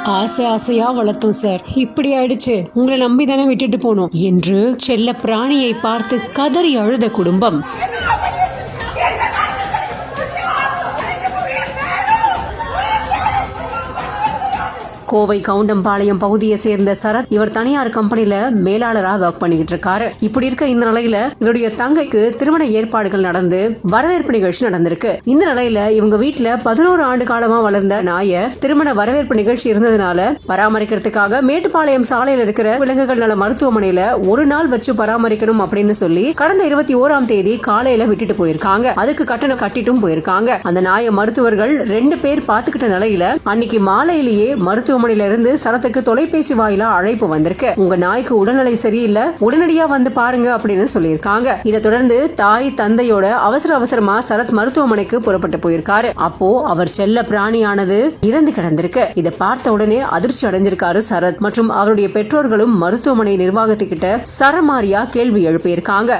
ஆசை ஆசையா வளர்த்தோம் சார், இப்படி ஆயிடுச்சு, உங்களை நம்பி தானே விட்டுட்டு போனோம் என்று செல்ல பிராணியை பார்த்து கதறி அழுத குடும்பம். கோவை கவுண்டம்பாளையம் பகுதியை சேர்ந்த சரத் இவர் தனியார் கம்பெனில மேலாளரா ஒர்க் பண்ணிட்டு இருக்காரு. இப்படி இருக்க இந்த நிலையில இவருடைய தங்கைக்கு திருமண ஏற்பாடுகள் நடந்து வரவேற்பு நிகழ்ச்சி நடந்திருக்கு. இந்த நிலையில இவங்க வீட்டுல 11 ஆண்டு காலமா வளர்ந்த நாய திருமண வரவேற்பு நிகழ்ச்சி இருந்ததுனால பராமரிக்கிறதுக்காக மேட்டுப்பாளையம் சாலையில இருக்கிற விலங்குகள் நல மருத்துவமனையில ஒரு நாள் வச்சு பராமரிக்கணும் அப்படின்னு சொல்லி கடந்த 21ஆம் தேதி காலையில விட்டுட்டு போயிருக்காங்க. அதுக்கு கட்டணம் கட்டிட்டும் போயிருக்காங்க. அந்த நாயை மருத்துவர்கள் 2 பேர் பாத்துக்கிட்ட நிலையில அன்னைக்கு மாலையிலேயே மருத்துவமனையில இருந்து சரத்துக்கு தொலைபேசி வாயிலா அழைப்பு வந்திருக்கு. உங்க நாய்க்கு உடல்நிலை சரியில்லை, உடனடியா வந்து பாருங்க அப்படின்னு சொல்லியிருக்காங்க. இதை தொடர்ந்து தாய் தந்தையோட அவசரமா சரத் மருத்துவமனைக்கு புறப்பட்டு போயிருக்காரு. அப்போ அவர் செல்ல பிராணியானது இறந்து கிடந்திருக்கு. இதை பார்த்த உடனே அதிர்ச்சி அடைஞ்சிருக்காரு சரத் மற்றும் அவருடைய பெற்றோர்களும் மருத்துவமனை நிர்வாகத்துக்கிட்ட சரமாரியா கேள்வி எழுப்பியிருக்காங்க.